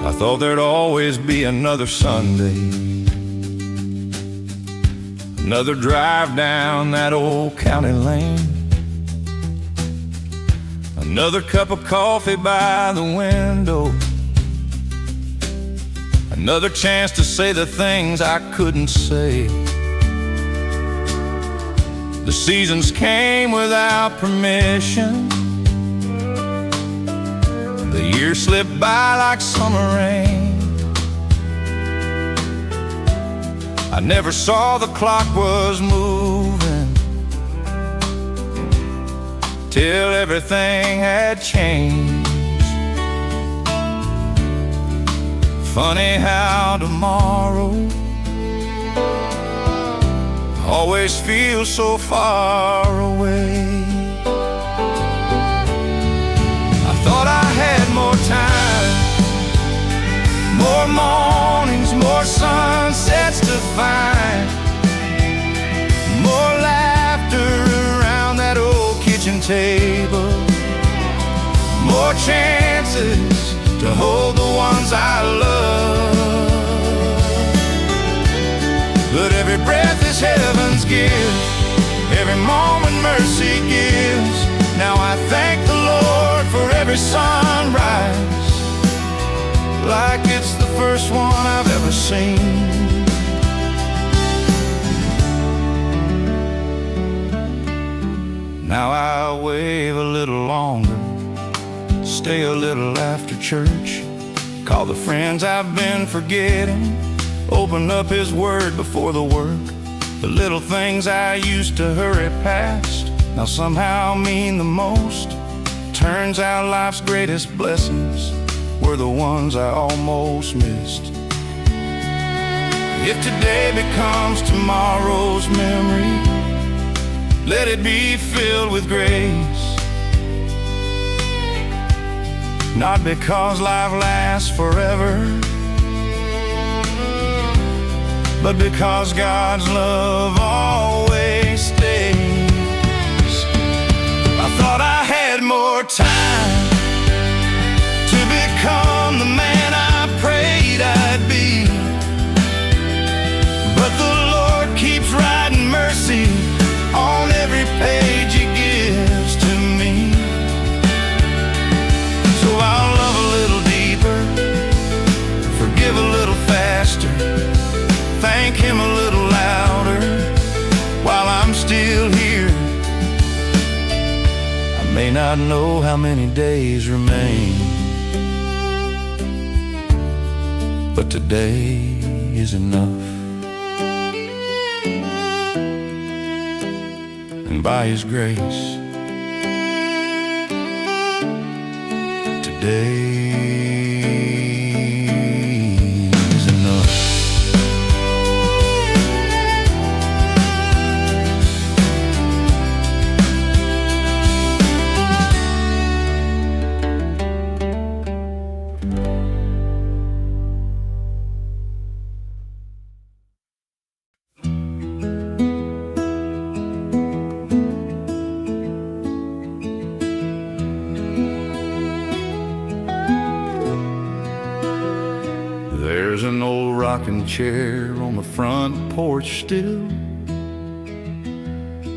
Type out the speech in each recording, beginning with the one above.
I thought there'd always be another Sunday, another drive down that old county lane, another cup of coffee by the window, another chance to say the things I couldn't say. The seasons came without permission, the years slipped by like summer rain. I never saw the clock was moving till everything had changed. Funny how tomorrow always feels so far away. I thought I had more time, more mornings, more sunsets to find, more laughter around that old kitchen table, more chances to hold the ones I love. But every breath is heaven's gift, every moment mercy gives. Now I thank the Lord for every sunrise, like it's the first one I've ever seen. Now I wave a little longer, stay a little after church, call the friends I've been forgetting, open up His Word before the work. The little things I used to hurry past now somehow mean the most. Turns out life's greatest blessings were the ones I almost missed. If today becomes tomorrow's memory, let it be filled with grace. Not because life lasts forever, but because God's love always stays. I thought I had more time to become the man I prayed I'd be, but the Lord keeps writing mercy on every page He gives to me. So I'll love a little deeper, forgive a little faster, thank Him a little louder while I'm still here. I may not know how many days remain, but today is enough. And by His grace, today is enough. There's an old rocking chair on the front porch still,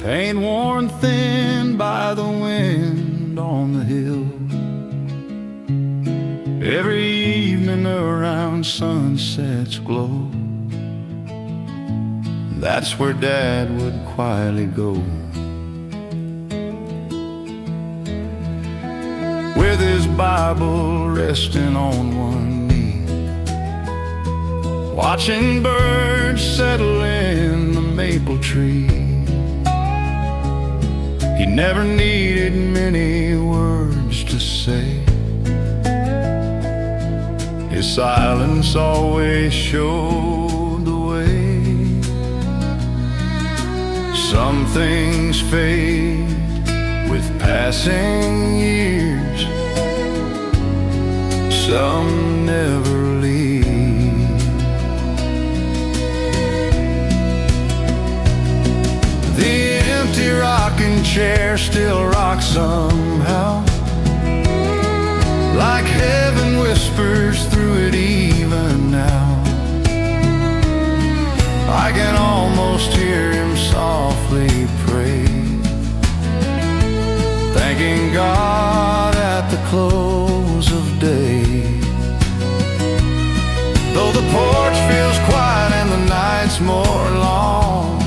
paint worn thin by the wind on the hill. Every evening around sunset's glow, that's where Dad would quietly go, with his Bible resting on one knee, watching birds settle in the maple tree. He never needed many words to say, his silence always showed the way. Some things fade with passing years, some never leave. The empty rocking chair still rocks somehow, like heaven whispers through it Though the porch feels quiet and the night's more long,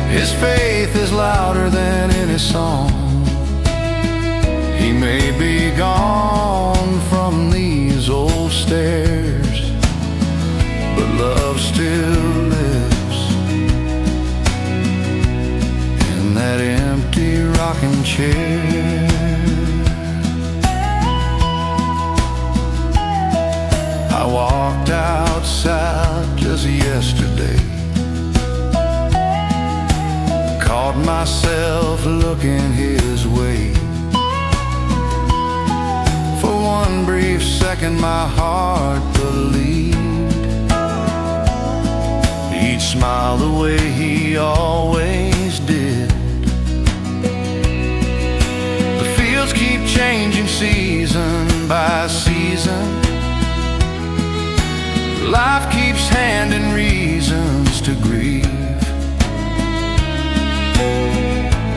his faith is louder than any song. He may be gone from these old stairs, but love still lives in that empty rocking chair. I walked outside just yesterday, caught myself looking his way. For one brief second my heart believed he'd smile the way he always did. The fields keep changing season by season, life keeps handing reasons to grieve.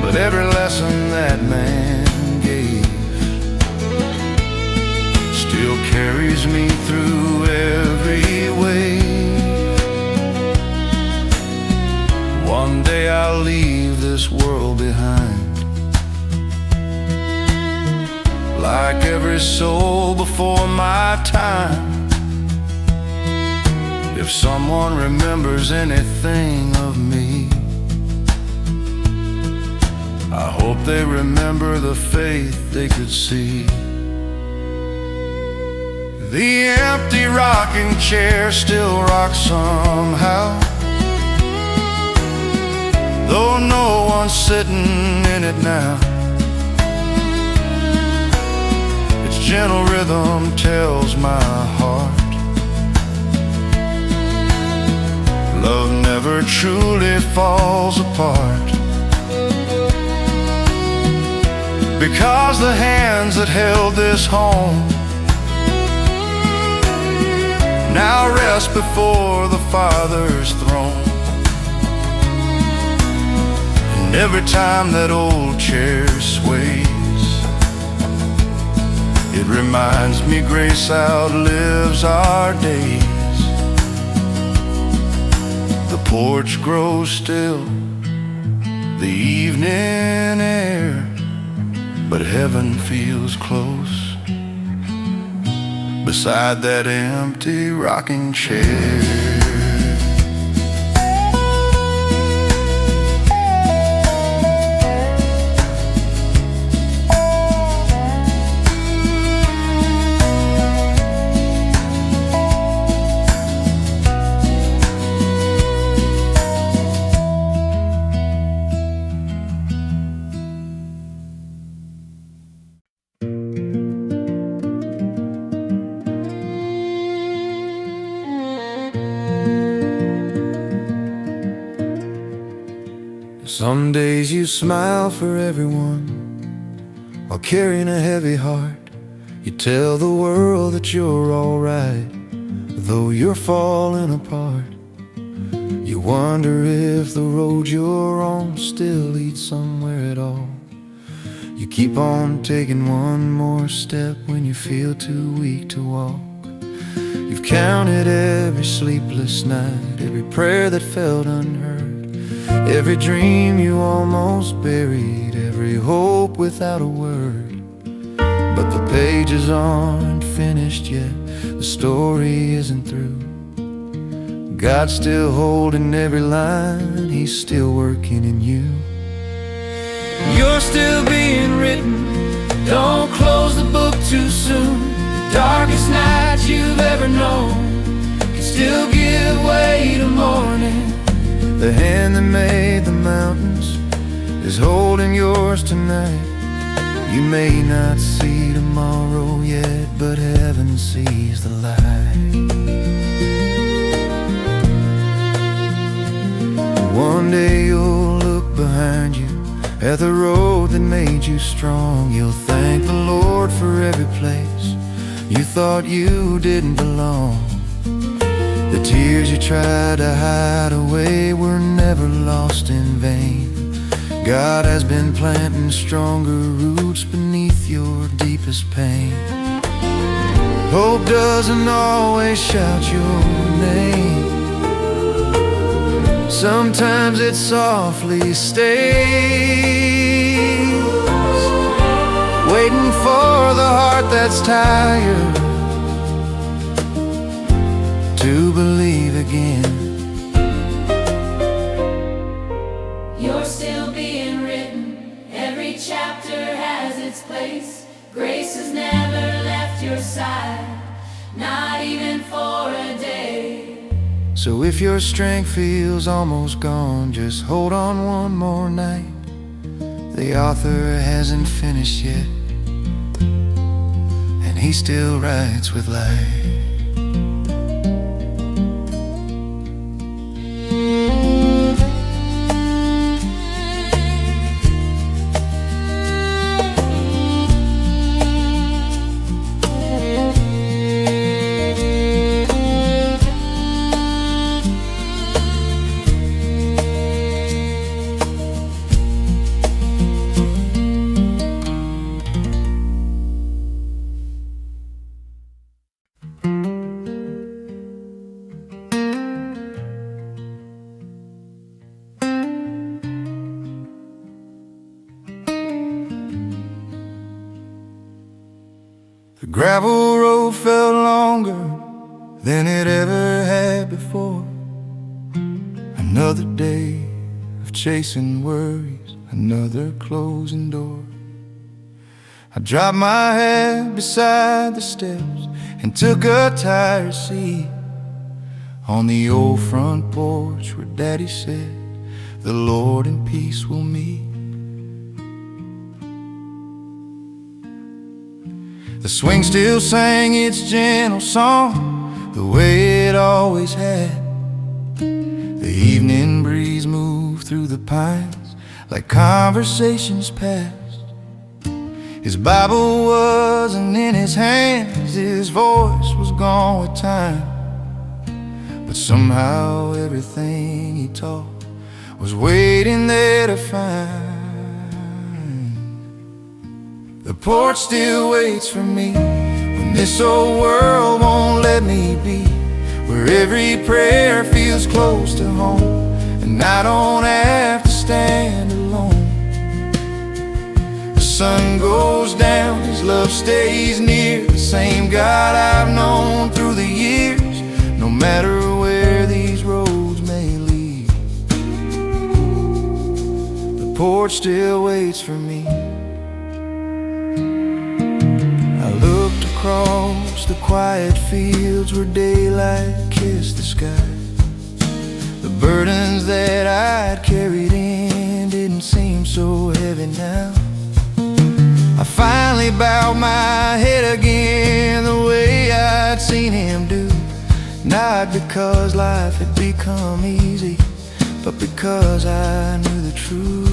But every lesson that man gave still carries me through every wave. One day I'll leave this world behind, like every soul before my time. If someone remembers anything of me, I hope they remember the faith they could see. The empty rocking chair still rocks somehow, though no one's sitting in it now. Its gentle rhythm tells my heart love never truly falls apart, because the hands that held this home now rest before the Father's throne. And every time that old chair sways, it reminds me grace outlives our days. The porch grows still, the evening air, but heaven feels close beside that empty rocking chair. Some days you smile for everyone while carrying a heavy heart. You tell the world that you're alright, though you're falling apart. You wonder if the road you're on still leads somewhere at all. You keep on taking one more step when you feel too weak to walk. You've counted every sleepless night, every prayer that felt unheard, every dream you almost buried, every hope without a word. But the pages aren't finished yet, the story isn't through. God's still holding every line, He's still working in you. You're still being written, don't close the book too soon. The darkest night you've ever known can still give way to morning. The hand that made the mountains is holding yours tonight. You may not see tomorrow yet, but heaven sees the light. One day you'll look behind you at the road that made you strong. You'll thank the Lord for every place you thought you didn't belong. The tears you tried to hide away were never lost in vain. God has been planting stronger roots beneath your deepest pain. Hope doesn't always shout your name. Sometimes it softly stays, waiting for the heart that's tired to believe again. You're still being written. Every chapter has its place. Grace has never left your side, not even for a day. So if your strength feels almost gone, just hold on one more night. The author hasn't finished yet, and he still writes with light. The gravel road felt longer than it ever had before. Another day of chasing worries, another closing door. I dropped my head beside the steps and took a tired seat on the old front porch where Daddy said, "The Lord in peace will meet." The swing still sang its gentle song the way it always had. The evening breeze moved through the pines like conversations past. His Bible wasn't in his hands, his voice was gone with time. But somehow everything he taught was waiting there to find. The porch still waits for me when this old world won't let me be, where every prayer feels close to home and I don't have to stand alone. The sun goes down, his love stays near, the same God I've known through the years, no matter where these roads may lead. The porch still waits for me. Across the quiet fields where daylight kissed the sky, the burdens that I'd carried in didn't seem so heavy now. I finally bowed my head again the way I'd seen him do, not because life had become easy, but because I knew the truth.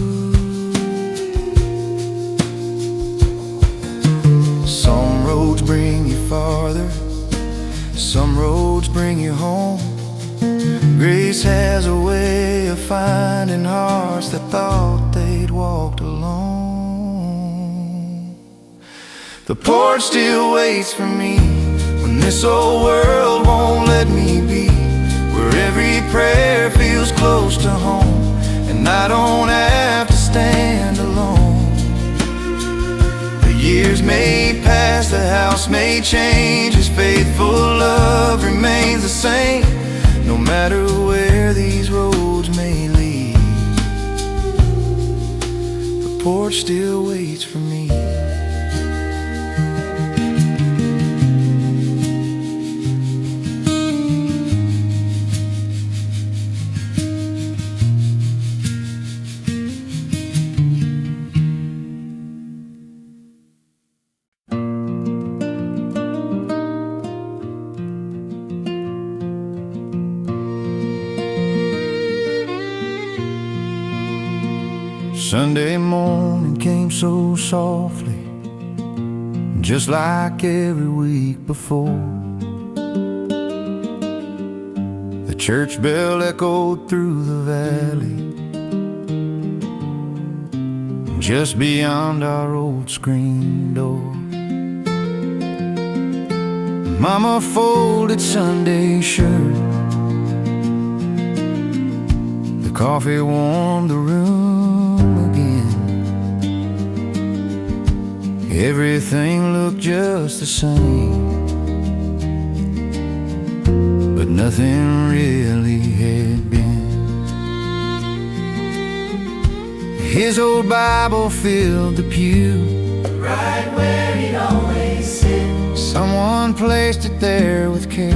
Some roads bring you farther, some roads bring you home. Grace has a way of finding hearts that thought they'd walked alone. The porch still waits for me when this old world won't let me be, where every prayer feels close to home and I don't have to stand alone. Years may pass, the house may change, his faithful love remains the same, no matter where these roads may lead. The porch still waits for me. Sunday morning came so softly, just like every week before. The church bell echoed through the valley, just beyond our old screen door. Mama folded Sunday shirt. The coffee warmed the room again. Everything looked just the same, but nothing really had been. His old Bible filled the pew, right where he'd always sit. Someone placed it there with care,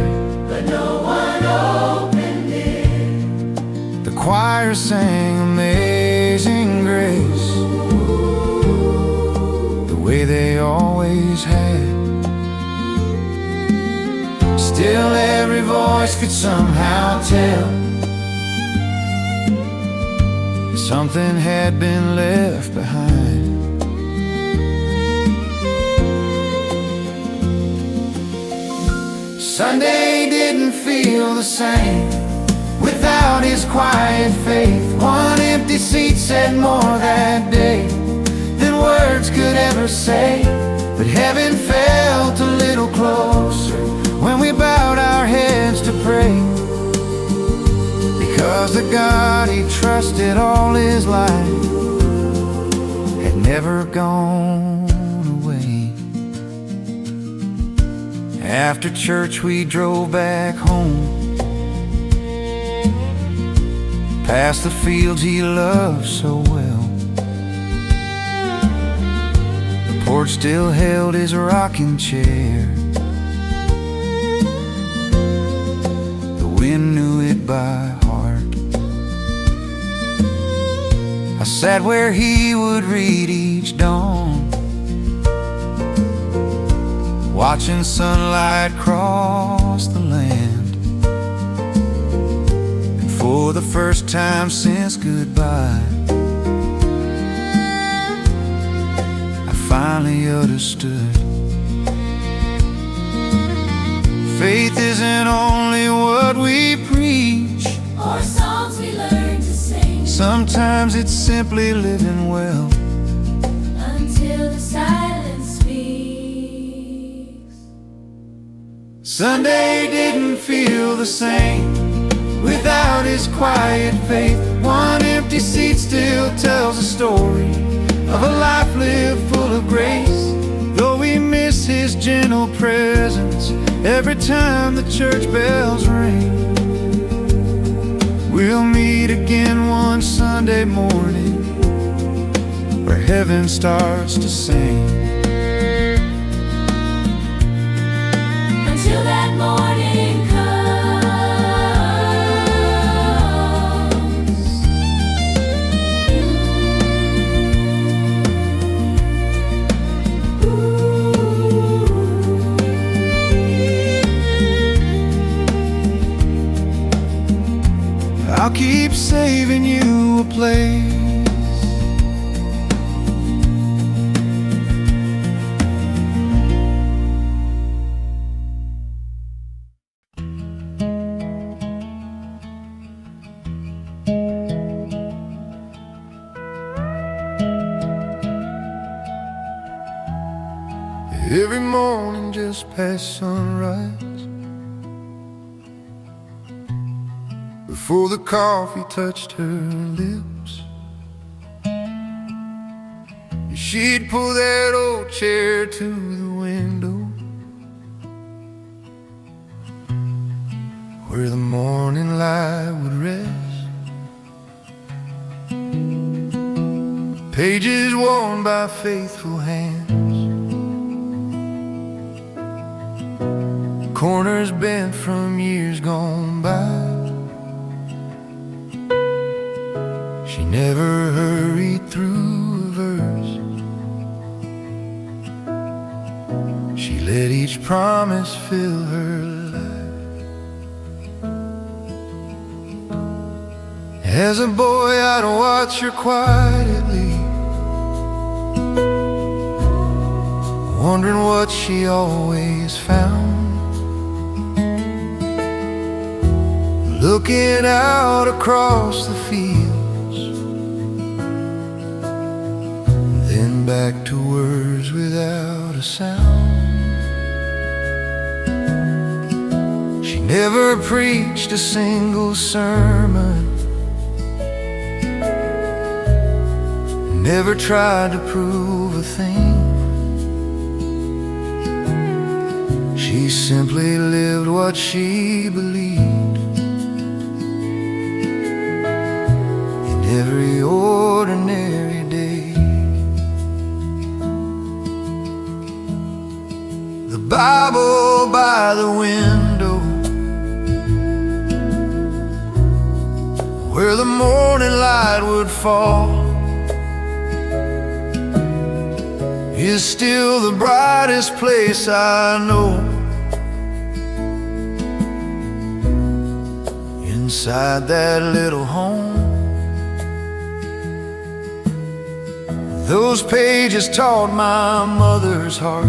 but no one opened it. The choir sang Amazing Grace, the way they always had. Still every voice could somehow tell something had been left behind. Sunday didn't feel the same without his quiet faith. One empty seat said more that day than words could ever say. But heaven felt a little closer when we bowed our heads to pray, because the God he trusted all his life had never gone away. After church we drove back home, past the fields he loved so well. The porch still held his rocking chair. The wind knew it by heart. I sat where he would read each dawn, watching sunlight cross the land. And for the first time since goodbye, I finally understood. Faith isn't only what we preach or songs we learn to sing. Sometimes it's simply living well Until the silence speaks. Sunday didn't feel the same without his quiet faith. One empty seat still tells a story of a life lived full of grace. Though we miss his gentle presence every time the church bells ring, we'll meet again one Sunday morning where heaven starts to sing. Until that morning comes, I'll keep saving you a place. Every morning just past sunrise, before the coffee touched her lips, she'd pull that old chair to the window where the morning light would rest. Pages worn by faithful hands, corners bent from years gone by. She never hurried through a verse. She let each promise fill her life. As a boy I'd watch her quietly, wondering what she always found. Looking out across the fields, then back to words without a sound. never preached a single sermon, never tried to prove a thing. She simply lived what she believed in every ordinary day. The Bible by the window, where the morning light would fall, is still the brightest place I know. Inside that little home, those pages taught my mother's heart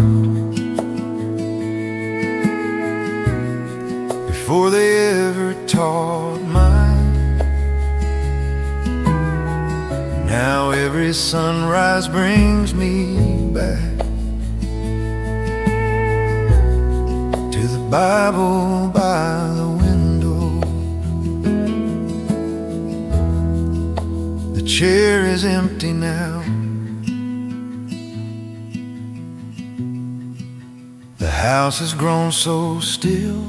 before they ever taught mine. Now every sunrise brings me back to the Bible by the window. The chair is empty now, the house has grown so still.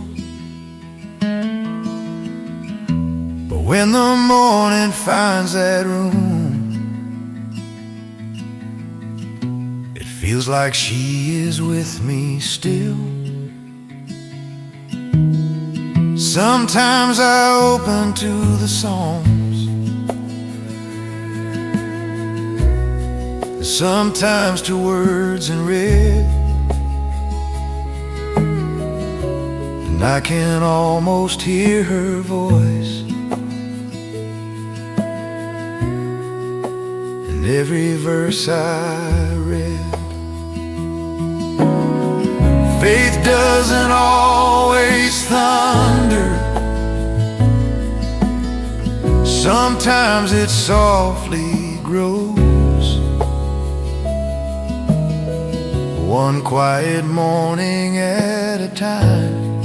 But when the morning finds that room, it feels like she is with me still. Sometimes I open to the Psalms, sometimes to words in red, and I can almost hear her voice in every verse I read. Faith doesn't always thunder, sometimes it softly grows. One quiet morning at a time,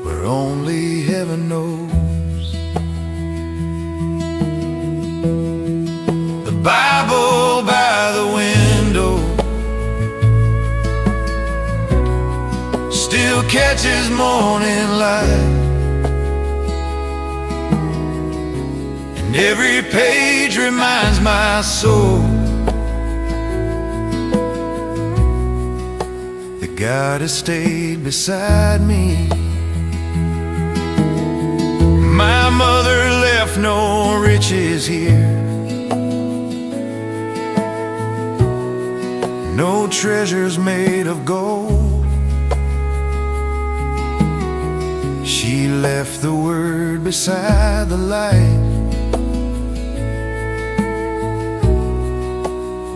where only heaven knows. The Bible by the window still catches morning light, and every page reminds my soul that God has stayed beside me. My mother left no riches here, no treasures made of gold. She left the word beside the light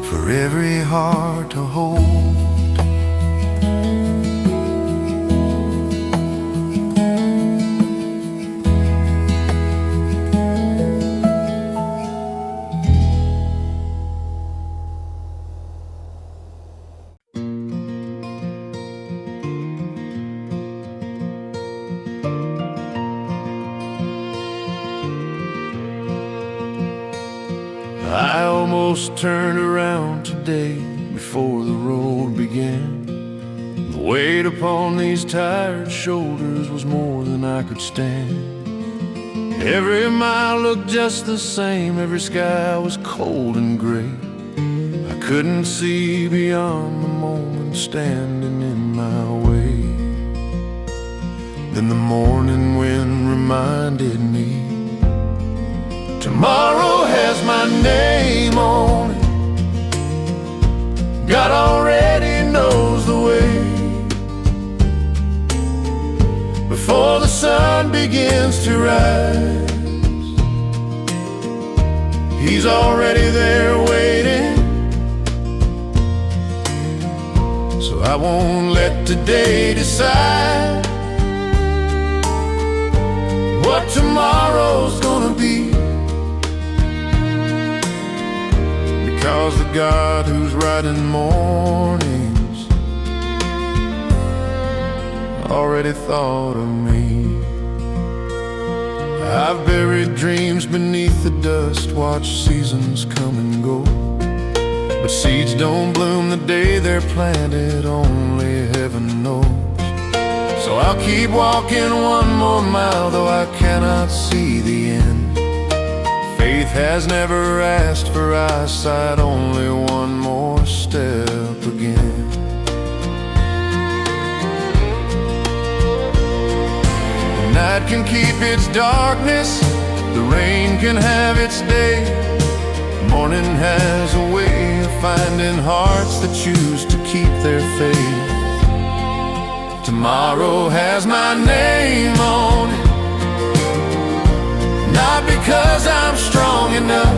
for every heart to hold. I almost turned around today before the road began. The weight upon these tired shoulders was more than I could stand. Every mile looked just the same, every sky was cold and gray. I couldn't see beyond the moment standing in my way. Then the morning wind reminded me, tomorrow has my name on it. God already knows the way. Before the sun begins to rise, He's already there waiting. So I won't let today decide what tomorrow's gonna be, because the God who's writing mornings already thought of me. I've buried dreams beneath the dust, watched seasons come and go, but seeds don't bloom the day they're planted, only heaven knows. So I'll keep walking one more mile, though I cannot see the end. Faith has never asked for eyesight, only one more step again. The night can keep its darkness, the rain can have its day. Morning has a way of finding hearts that choose to keep their faith. Tomorrow has my name on it, not because I'm strong enough,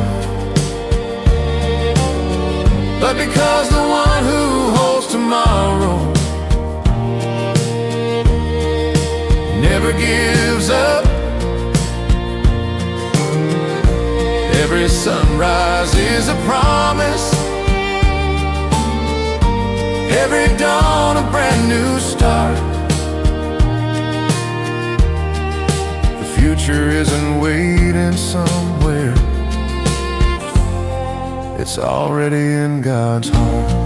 but because the one who holds tomorrow never gives up. Every sunrise is a promise, every dawn a brand new start. The future isn't waiting somewhere, it's already in God's heart.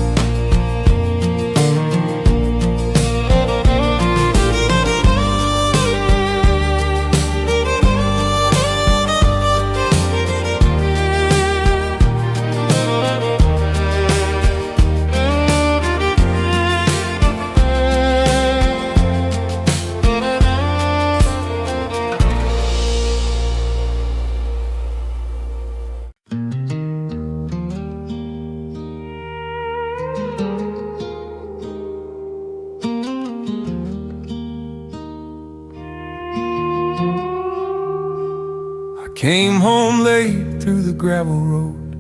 Came home late through the gravel road,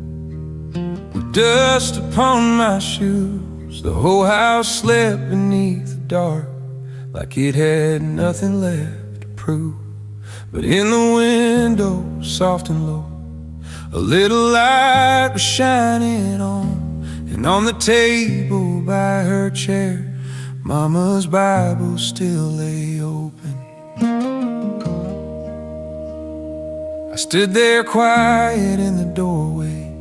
with dust upon my shoes. The whole house slept beneath the dark, like it had nothing left to prove. But in the window, soft and low, a little light was shining on. And on the table by her chair, Mama's Bible still lay open. I stood there quiet in the doorway,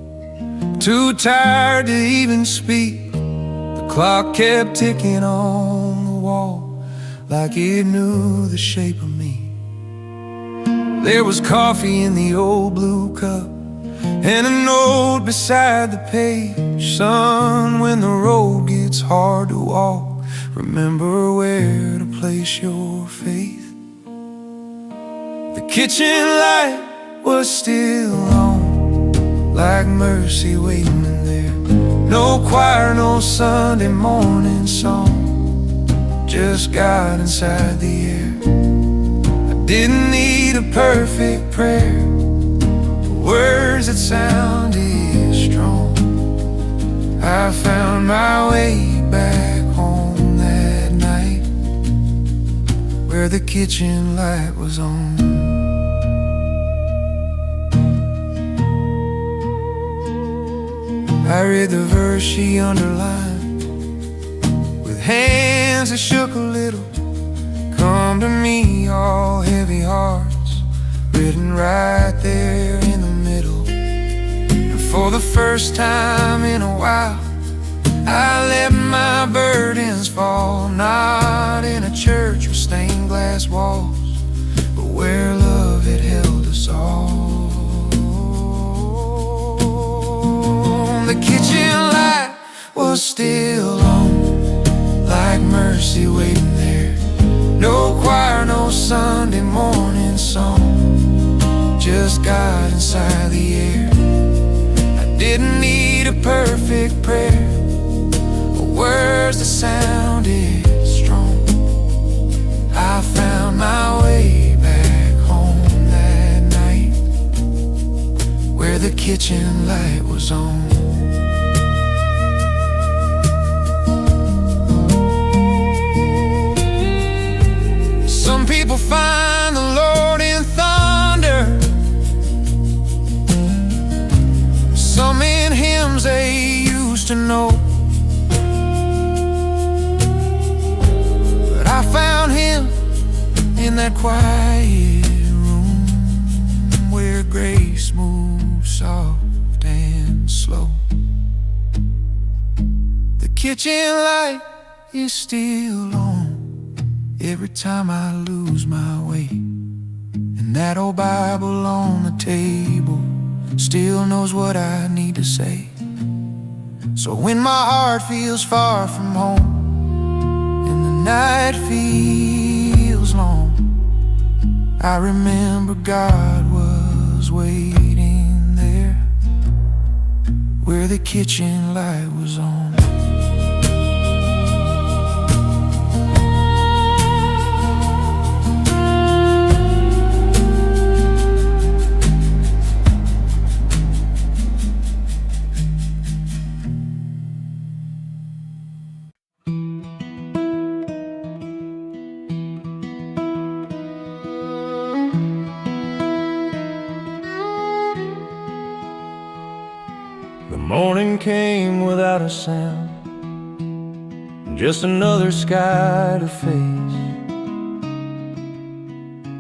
too tired to even speak. The clock kept ticking on the wall, like it knew the shape of me. There was coffee in the old blue cup, and a note beside the page. Son, when the road gets hard to walk, remember where to place your faith. The kitchen light was still on, like mercy waiting in there. No choir, no Sunday morning song, just God inside the air. I didn't need a perfect prayer, the words that sounded strong. I found my way back home that night, where the kitchen light was on. I read the verse she underlined, with hands that shook a little. Come to me, all heavy hearts, written right there in the middle. And for the first time in a while, I let my burdens fall. Not in a church with stained glass walls, but where love had held us all. The kitchen light was still on, like mercy waiting there. No choir, no Sunday morning song, just God inside the air. I didn't need a perfect prayer, or words that sounded strong. I found my way back home that night, where the kitchen light was on. Some people find the Lord in thunder, some in hymns they used to know, but I found him kitchen light is still on every time I lose my way, and that old Bible on the table still knows what I need to say. So when my heart feels far from home and the night feels long, I remember God was waiting there where the kitchen light was on. The morning came without a sound, just another sky to face.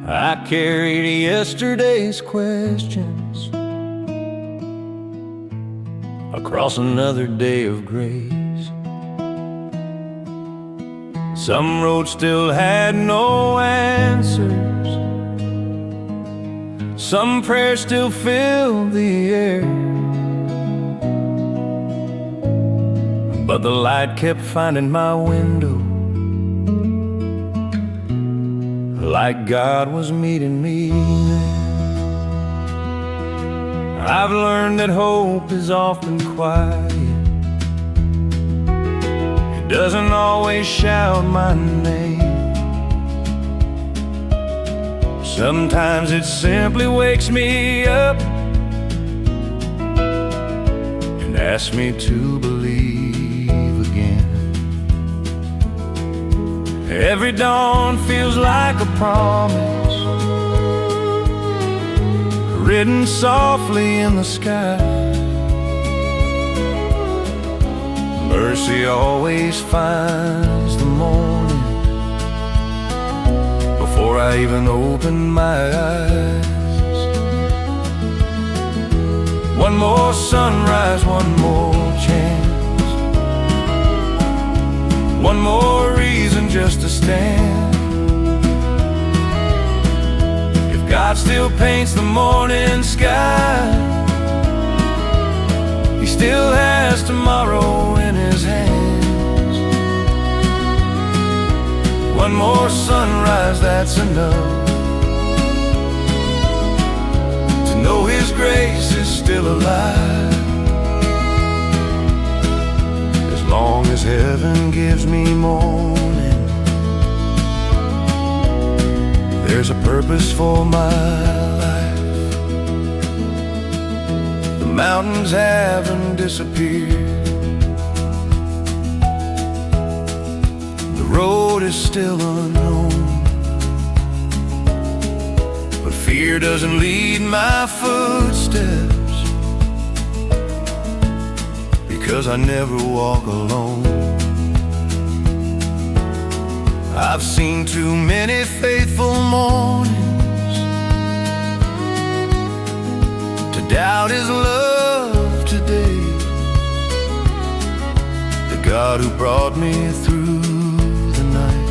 I carried yesterday's questions across another day of grace. Some roads still had no answers, some prayers still filled the air, but the light kept finding my window, like God was meeting me there. I've learned that hope is often quiet. It doesn't always shout my name. Sometimes it simply wakes me up and asks me to believe again. Every dawn feels like a promise, written softly in the sky. Mercy always finds the morning before I even open my eyes. One more sunrise, one more chance, one more reason just to stand. If God still paints the morning sky, He still has tomorrow in His hands. One more sunrise, that's enough to know His grace is still alive. As long as heaven gives me morning, there's a purpose for my life. The mountains haven't disappeared, the road is still unknown, but fear doesn't lead my footsteps, because I never walk alone. I've seen too many faithful mornings to doubt His love today. The God who brought me through the night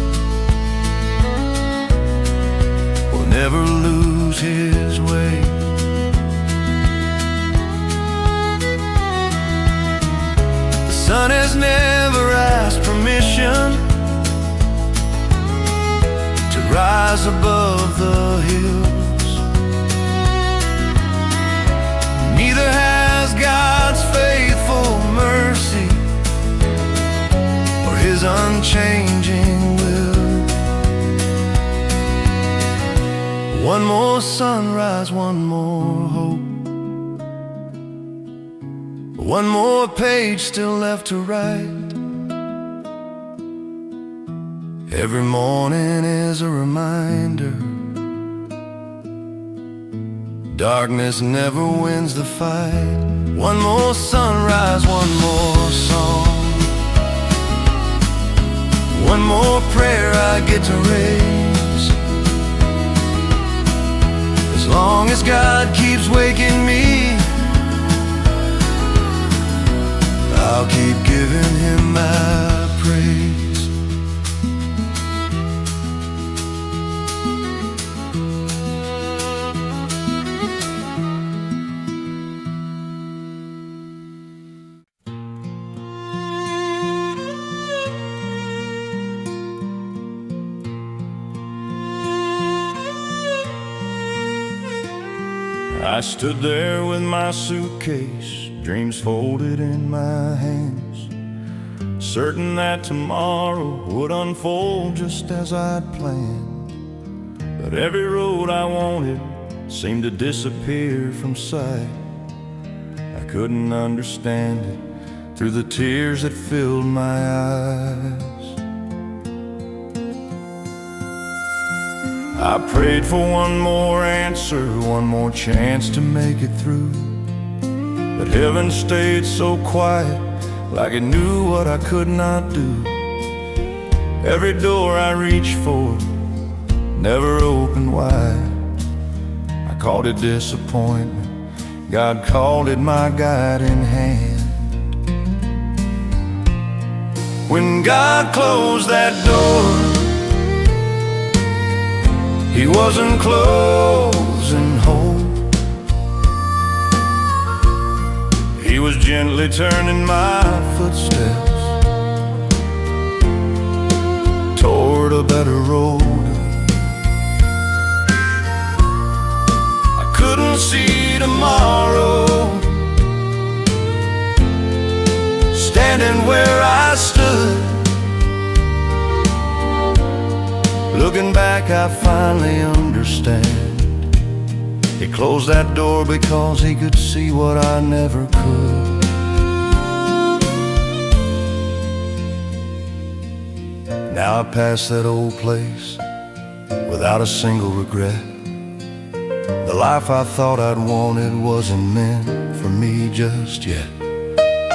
will never lose His way. The sun has never asked permission rise above the hills. Neither has God's faithful mercy or His unchanging will. One more sunrise, one more hope, one more page still left to write. Every morning is a reminder, darkness never wins the fight. One more sunrise, one more song, one more prayer I get to raise. As long as God keeps waking me, I'll keep giving him my praise. I stood there with my suitcase, dreams folded in my hands, certain that tomorrow would unfold just as I'd planned. But every road I wanted seemed to disappear from sight. I couldn't understand it through the tears that filled my eyes. I prayed for one more answer, one more chance to make it through. But heaven stayed so quiet, like it knew what I could not do. Every door I reached for never opened wide. I called it disappointment, God called it my guiding hand. When God closed that door, He wasn't closing hope. He was gently turning my footsteps toward a better road. I couldn't see tomorrow, standing where I stood. Looking back, I finally understand. He closed that door because He could see what I never could. Now I pass that old place without a single regret. The life I thought I'd wanted wasn't meant for me just yet.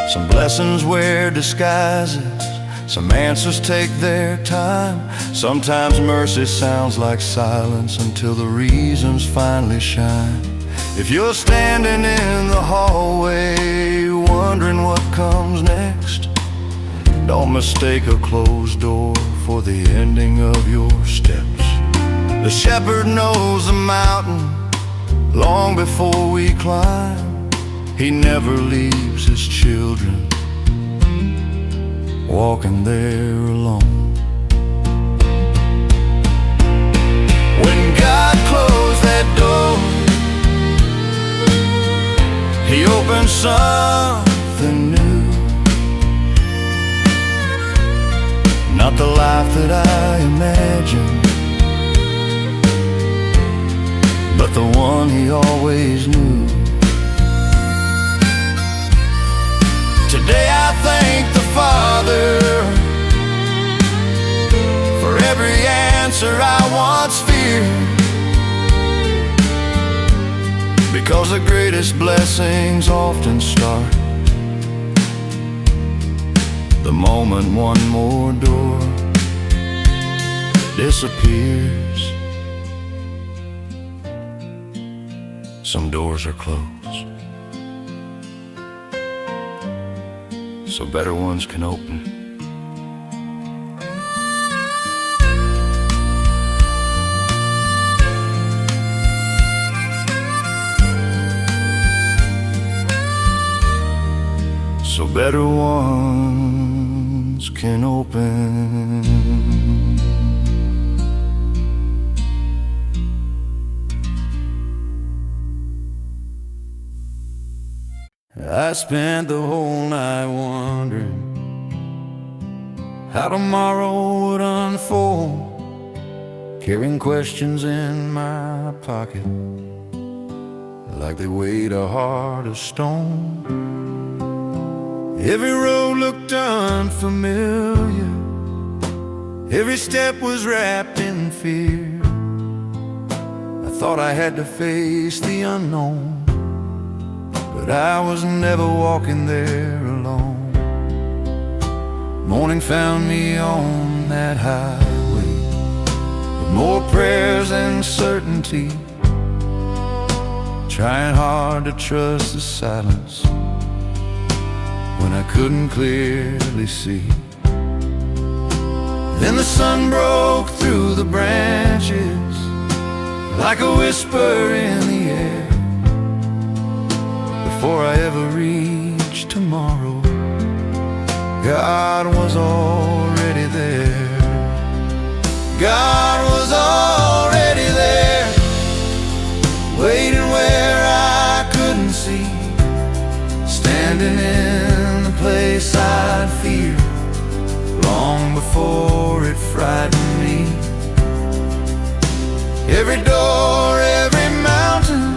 Some blessings wear disguises, some answers take their time. Sometimes mercy sounds like silence until the reasons finally shine. If you're standing in the hallway wondering what comes next, don't mistake a closed door for the ending of your steps. The shepherd knows the mountain long before we climb. He never leaves his children walking there alone. When God closed that door, He opened something new. Not the life that I imagined, but the one He always knew. Today I thank the Father for every answer I once feared, because the greatest blessings often start the moment one more door disappears. Some doors are closed so better ones can open. So better ones can open. I spent the whole night wondering how tomorrow would unfold, carrying questions in my pocket like they weighed a heart of stone. Every road looked unfamiliar, every step was wrapped in fear. I thought I had to face the unknown, but I was never walking there alone. Morning found me on that highway with more prayers and certainty, trying hard to trust the silence when I couldn't clearly see. Then the sun broke through the branches like a whisper in the air. Before I ever reached tomorrow, God was already there. God was already there, waiting where I couldn't see, standing in the place I'd fear long before it frightened me. Every door, every mountain,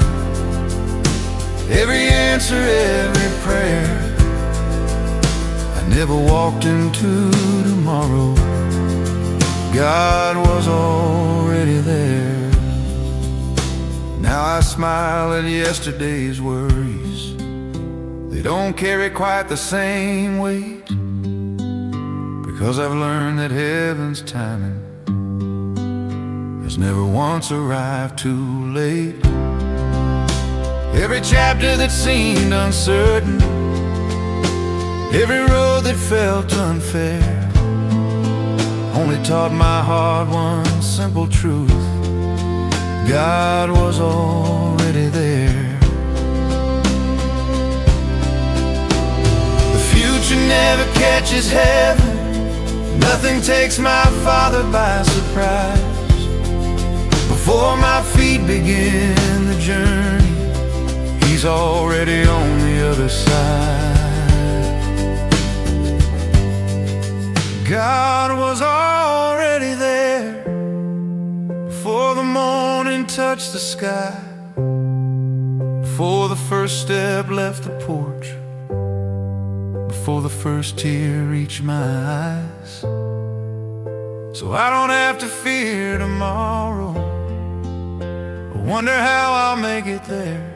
every answer, every prayer. I never walked into tomorrow, God was already there. Now I smile at yesterday's worries. They don't carry quite the same weight, because I've learned that heaven's timing has never once arrived too late. Every chapter that seemed uncertain, every road that felt unfair, only taught my heart one simple truth: God was already there. The future never catches heaven, nothing takes my Father by surprise. Before my feet begin the journey, He's already on the other side. God was already there before the morning touched the sky, before the first step left the porch, before the first tear reached my eyes. So I don't have to fear tomorrow, or wonder how I'll make it there.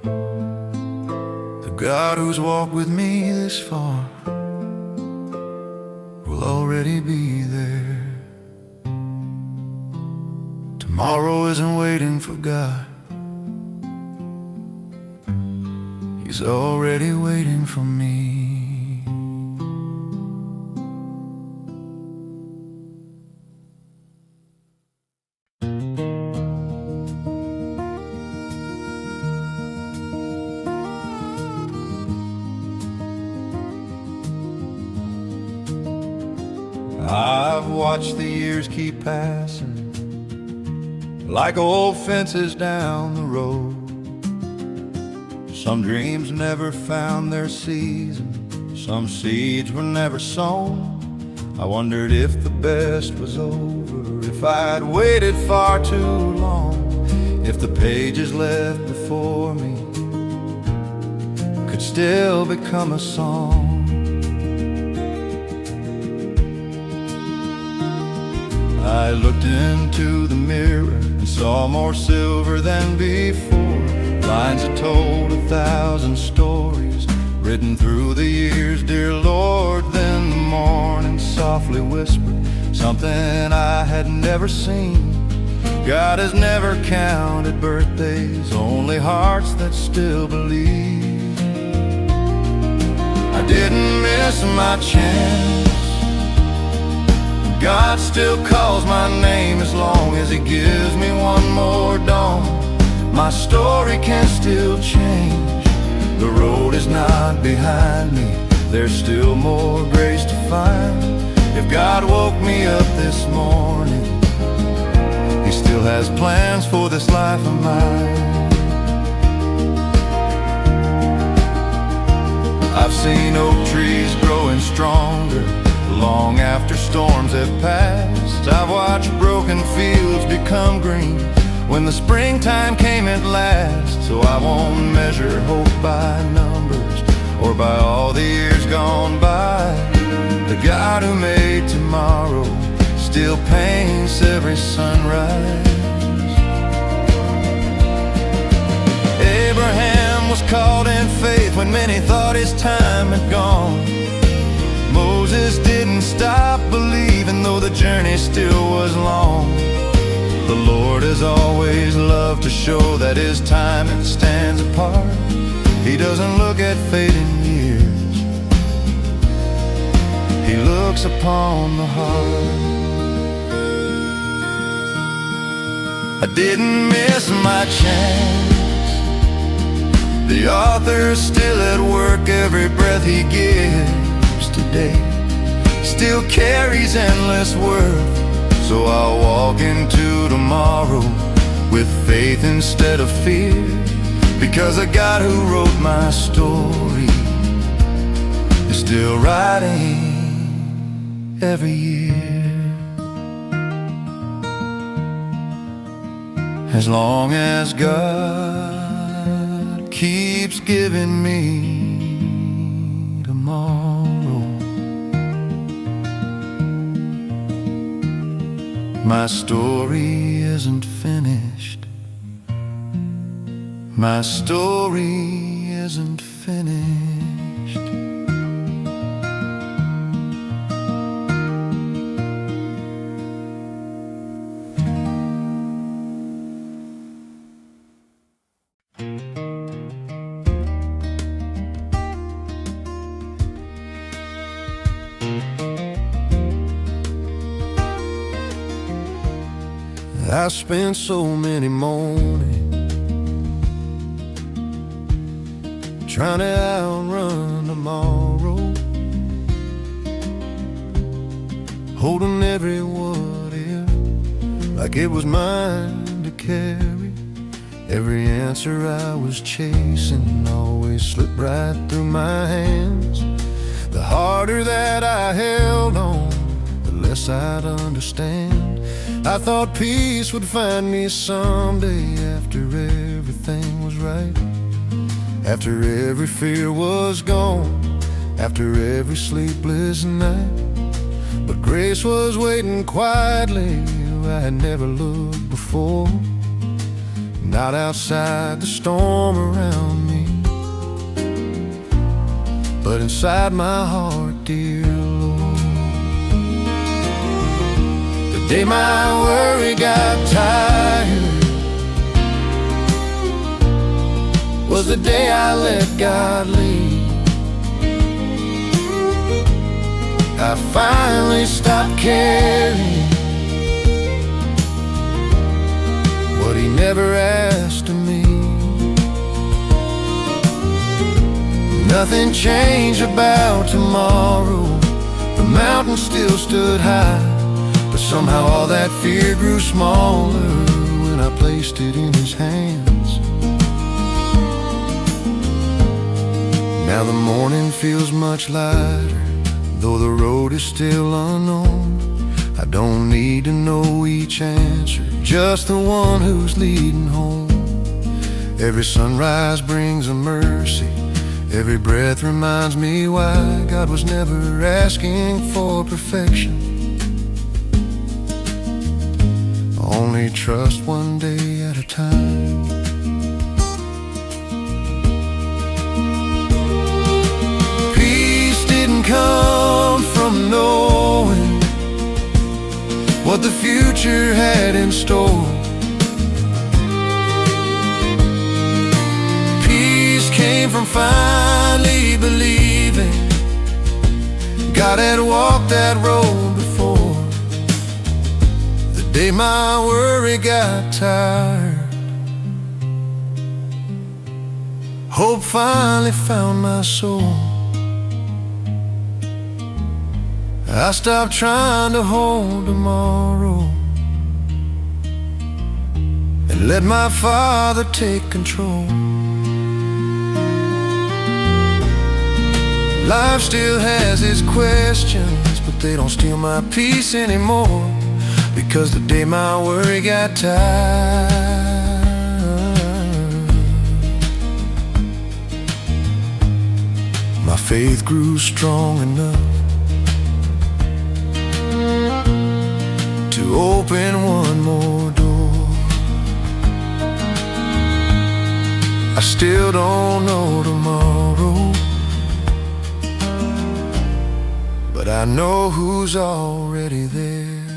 The God who's walked with me this far will already be there. Tomorrow isn't waiting for God, He's already waiting for me. I've watched the years keep passing like old fences down the road. Some dreams never found their season, some seeds were never sown. I wondered if the best was over, if I'd waited far too long, if the pages left before me could still become a song. I looked into the mirror and saw more silver than before, lines that told 1,000 stories written through the years, dear Lord. Then the morning softly whispered something I had never seen: God has never counted birthdays, only hearts that still believe. I didn't miss my chance, God still calls my name as long as He gives me one more dawn. My story can still change, the road is not behind me, there's still more grace to find. If God woke me up this morning, He still has plans for this life of mine. I've seen oak trees growing stronger long after storms have passed. I've watched broken fields become green when the springtime came at last. So I won't measure hope by numbers or by all the years gone by. The God who made tomorrow still paints every sunrise. Abraham was called in faith when many thought his time had gone. Moses didn't stop believing, though the journey still was long. The Lord has always loved to show that His timing stands apart. He doesn't look at fading years, looks upon the heart. I didn't miss my chance. The author's still at work. Every breath he gives today still carries endless worth. So I'll walk into tomorrow with faith instead of fear, because the God who wrote my story is still writing every year. As long as God keeps giving me tomorrow, my story isn't finished. My story isn't finished. I spent so many mornings trying to outrun tomorrow, holding every what if like it was mine to carry. Every answer I was chasing always slipped right through my hands. The harder that I held on, the less I'd understand. I thought peace would find me someday after everything was right, after every fear was gone, after every sleepless night. But grace was waiting quietly where I had never looked before. Not outside the storm around me, but inside my heart, dear Lord. The day my worry got tired was the day I let God lead. I finally stopped caring what He never asked of me. Nothing changed about tomorrow. The mountain still stood high, but somehow all that fear grew smaller when I placed it in His hands. Now the morning feels much lighter, though the road is still unknown. I don't need to know each answer, just the one who's leading home. Every sunrise brings a mercy, every breath reminds me why God was never asking for perfection. Only trust one day at a time. Peace didn't come from knowing what the future had in store. Peace came from finally believing God had walked that road before. The day my worry got tired, hope finally found my soul. I stopped trying to hold tomorrow and let my Father take control. Life still has its questions, but they don't steal my peace anymore, because the day my worry got tired, my faith grew strong enough to open one more door. I still don't know tomorrow, but I know who's already there.